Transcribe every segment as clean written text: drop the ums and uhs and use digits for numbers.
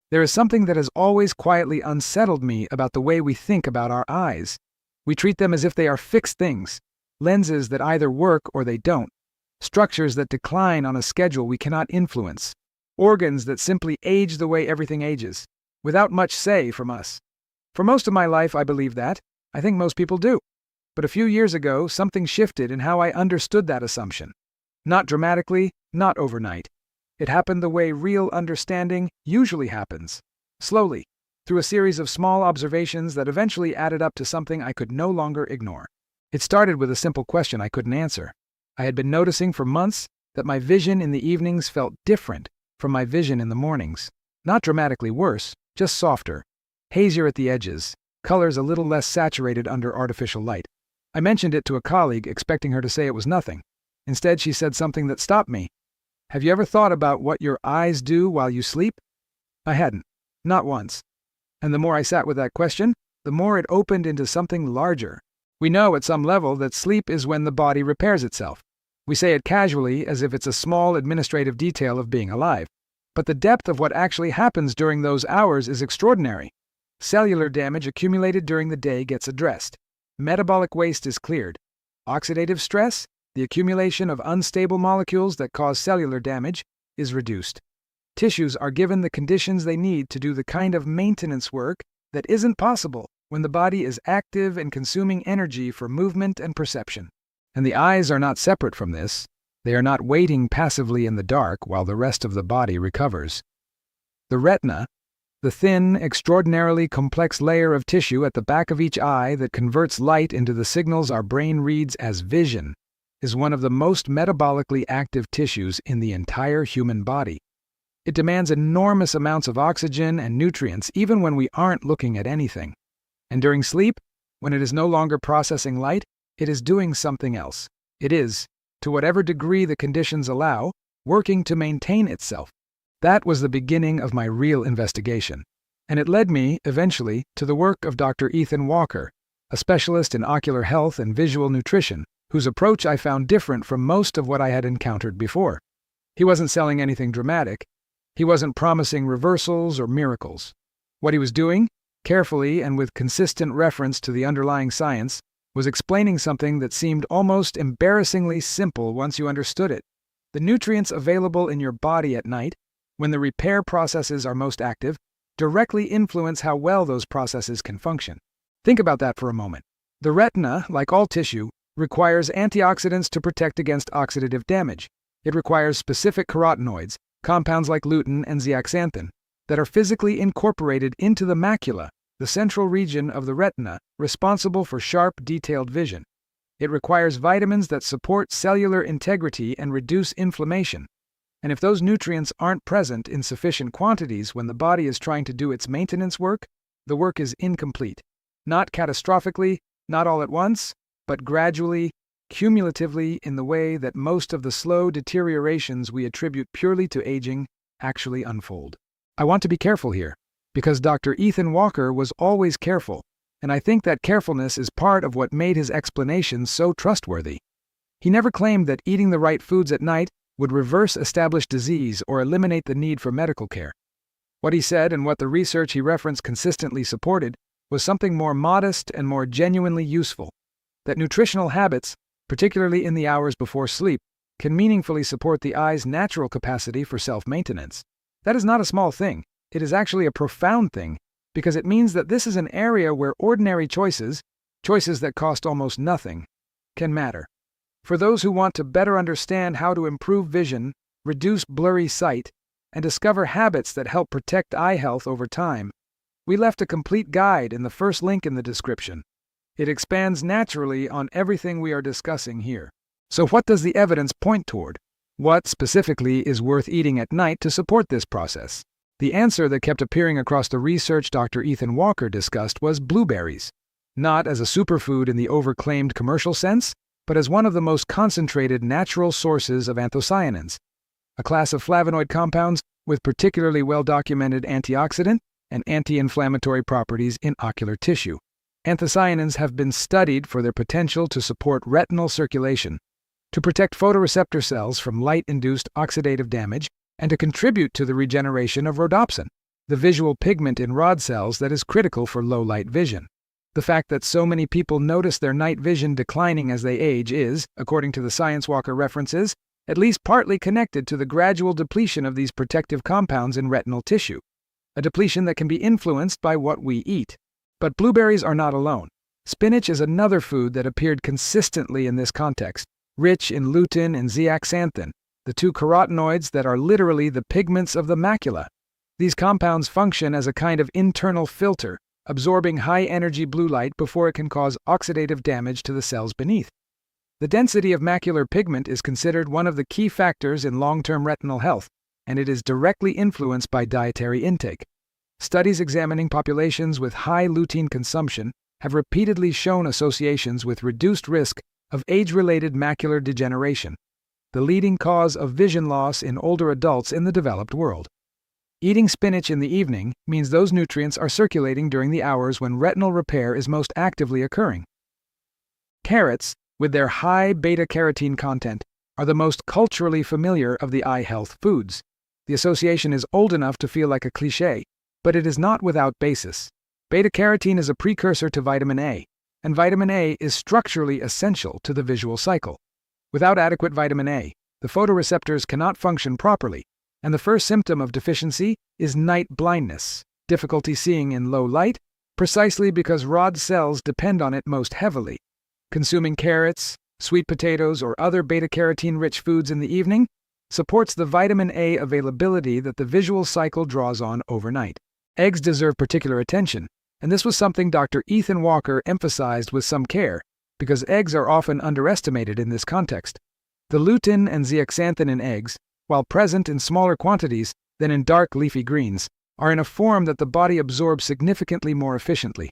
There is something that has always quietly unsettled me about the way we think about our eyes. We treat them as if they are fixed things, lenses that either work or they don't, structures that decline on a schedule we cannot influence, organs that simply age the way everything ages, without much say from us. For most of my life, I believed that. I think most people do. But a few years ago, something shifted in how I understood that assumption. Not dramatically, not overnight. It happened the way real understanding usually happens, slowly, through a series of small observations that eventually added up to something I could no longer ignore. It started with a simple question I couldn't answer. I had been noticing for months that my vision in the evenings felt different from my vision in the mornings. Not dramatically worse, just softer, hazier at the edges, colors a little less saturated under artificial light. I mentioned it to a colleague, expecting her to say it was nothing. Instead, she said something that stopped me. Have you ever thought about what your eyes do while you sleep? I hadn't. Not once. And the more I sat with that question, the more it opened into something larger. We know at some level that sleep is when the body repairs itself. We say it casually as if it's a small administrative detail of being alive. But the depth of what actually happens during those hours is extraordinary. Cellular damage accumulated during the day gets addressed. Metabolic waste is cleared. Oxidative stress, the accumulation of unstable molecules that cause cellular damage, is reduced. Tissues are given the conditions they need to do the kind of maintenance work that isn't possible when the body is active and consuming energy for movement and perception. And the eyes are not separate from this. They are not waiting passively in the dark while the rest of the body recovers. The retina, the thin, extraordinarily complex layer of tissue at the back of each eye that converts light into the signals our brain reads as vision, is one of the most metabolically active tissues in the entire human body. It demands enormous amounts of oxygen and nutrients even when we aren't looking at anything. And during sleep, when it is no longer processing light, it is doing something else. It is, to whatever degree the conditions allow, working to maintain itself. That was the beginning of my real investigation. And it led me, eventually, to the work of Dr. Ethan Walker, a specialist in ocular health and visual nutrition, whose approach I found different from most of what I had encountered before. He wasn't selling anything dramatic. He wasn't promising reversals or miracles. What he was doing, carefully and with consistent reference to the underlying science, was explaining something that seemed almost embarrassingly simple once you understood it. The nutrients available in your body at night, when the repair processes are most active, directly influence how well those processes can function. Think about that for a moment. The retina, like all tissue, requires antioxidants to protect against oxidative damage. It requires specific carotenoids, compounds like lutein and zeaxanthin, that are physically incorporated into the macula, the central region of the retina responsible for sharp, detailed vision. It requires vitamins that support cellular integrity and reduce inflammation. And if those nutrients aren't present in sufficient quantities when the body is trying to do its maintenance work, the work is incomplete. Not catastrophically, not all at once, but gradually, cumulatively in the way that most of the slow deteriorations we attribute purely to aging actually unfold. I want to be careful here, because Dr. Ethan Walker was always careful, and I think that carefulness is part of what made his explanations so trustworthy. He never claimed that eating the right foods at night would reverse established disease or eliminate the need for medical care. What he said and what the research he referenced consistently supported was something more modest and more genuinely useful. That nutritional habits, particularly in the hours before sleep, can meaningfully support the eye's natural capacity for self-maintenance. That is not a small thing. It is actually a profound thing, because it means that this is an area where ordinary choices that cost almost nothing, can matter. For those who want to better understand how to improve vision, reduce blurry sight, and discover habits that help protect eye health over time, we left a complete guide in the first link in the description. It expands naturally on everything we are discussing here. So what does the evidence point toward? What, specifically, is worth eating at night to support this process? The answer that kept appearing across the research Dr. Ethan Walker discussed was blueberries. Not as a superfood in the overclaimed commercial sense, but as one of the most concentrated natural sources of anthocyanins, a class of flavonoid compounds with particularly well-documented antioxidant and anti-inflammatory properties in ocular tissue. Anthocyanins have been studied for their potential to support retinal circulation, to protect photoreceptor cells from light-induced oxidative damage, and to contribute to the regeneration of rhodopsin, the visual pigment in rod cells that is critical for low-light vision. The fact that so many people notice their night vision declining as they age is, according to the Science Walker references, at least partly connected to the gradual depletion of these protective compounds in retinal tissue, a depletion that can be influenced by what we eat. But blueberries are not alone. Spinach is another food that appeared consistently in this context, rich in lutein and zeaxanthin, the two carotenoids that are literally the pigments of the macula. These compounds function as a kind of internal filter, absorbing high-energy blue light before it can cause oxidative damage to the cells beneath. The density of macular pigment is considered one of the key factors in long-term retinal health, and it is directly influenced by dietary intake. Studies examining populations with high lutein consumption have repeatedly shown associations with reduced risk of age-related macular degeneration, the leading cause of vision loss in older adults in the developed world. Eating spinach in the evening means those nutrients are circulating during the hours when retinal repair is most actively occurring. Carrots, with their high beta-carotene content, are the most culturally familiar of the eye health foods. The association is old enough to feel like a cliché, but it is not without basis. Beta-carotene is a precursor to vitamin A, and vitamin A is structurally essential to the visual cycle. Without adequate vitamin A, the photoreceptors cannot function properly, and the first symptom of deficiency is night blindness, difficulty seeing in low light, precisely because rod cells depend on it most heavily. Consuming carrots, sweet potatoes, or other beta-carotene-rich foods in the evening supports the vitamin A availability that the visual cycle draws on overnight. Eggs deserve particular attention, and this was something Dr. Ethan Walker emphasized with some care, because eggs are often underestimated in this context. The lutein and zeaxanthin in eggs, while present in smaller quantities than in dark leafy greens, are in a form that the body absorbs significantly more efficiently.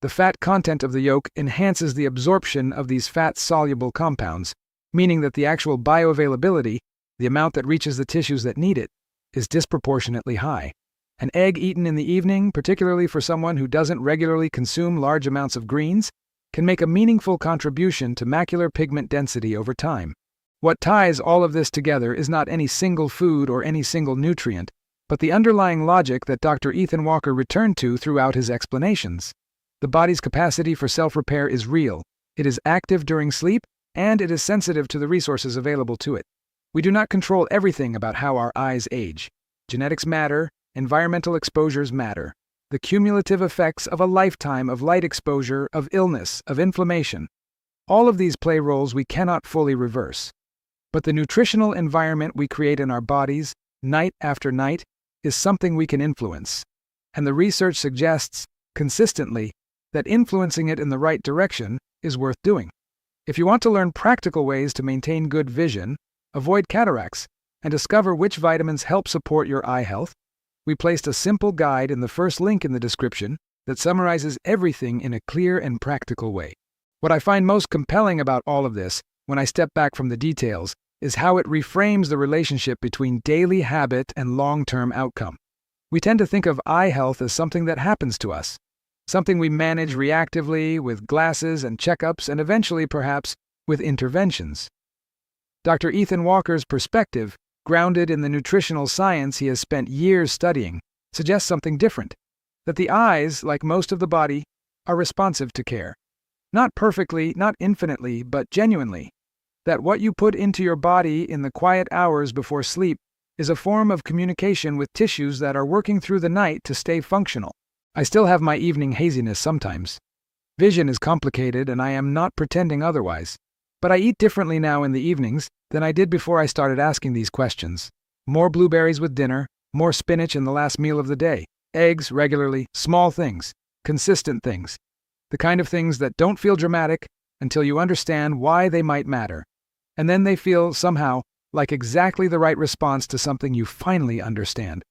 The fat content of the yolk enhances the absorption of these fat-soluble compounds, meaning that the actual bioavailability, the amount that reaches the tissues that need it, is disproportionately high. An egg eaten in the evening, particularly for someone who doesn't regularly consume large amounts of greens, can make a meaningful contribution to macular pigment density over time. What ties all of this together is not any single food or any single nutrient, but the underlying logic that Dr. Ethan Walker returned to throughout his explanations. The body's capacity for self-repair is real, it is active during sleep, and it is sensitive to the resources available to it. We do not control everything about how our eyes age. Genetics matter, environmental exposures matter. The cumulative effects of a lifetime of light exposure, of illness, of inflammation. All of these play roles we cannot fully reverse. But the nutritional environment we create in our bodies, night after night, is something we can influence. And the research suggests, consistently, that influencing it in the right direction is worth doing. If you want to learn practical ways to maintain good vision, avoid cataracts, and discover which vitamins help support your eye health, we placed a simple guide in the first link in the description that summarizes everything in a clear and practical way. What I find most compelling about all of this, when I step back from the details, is how it reframes the relationship between daily habit and long-term outcome. We tend to think of eye health as something that happens to us, something we manage reactively with glasses and checkups and eventually, perhaps, with interventions. Dr. Ethan Walker's perspective, grounded in the nutritional science he has spent years studying, suggests something different, that the eyes, like most of the body, are responsive to care. Not perfectly, not infinitely, but genuinely. That what you put into your body in the quiet hours before sleep is a form of communication with tissues that are working through the night to stay functional. I still have my evening haziness sometimes. Vision is complicated and I am not pretending otherwise. But I eat differently now in the evenings than I did before I started asking these questions. More blueberries with dinner, more spinach in the last meal of the day, eggs regularly, small things, consistent things. The kind of things that don't feel dramatic until you understand why they might matter. And then they feel, somehow, like exactly the right response to something you finally understand.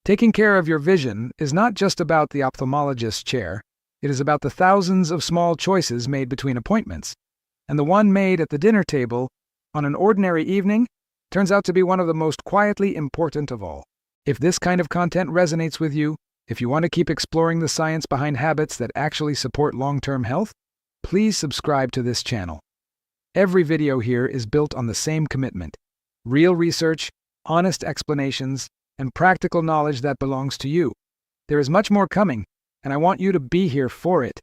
Taking care of your vision is not just about the ophthalmologist's chair, it is about the thousands of small choices made between appointments. And the one made at the dinner table, on an ordinary evening, turns out to be one of the most quietly important of all. If this kind of content resonates with you, if you want to keep exploring the science behind habits that actually support long-term health, please subscribe to this channel. Every video here is built on the same commitment: real research, honest explanations, and practical knowledge that belongs to you, There is much more coming, and I want you to be here for it.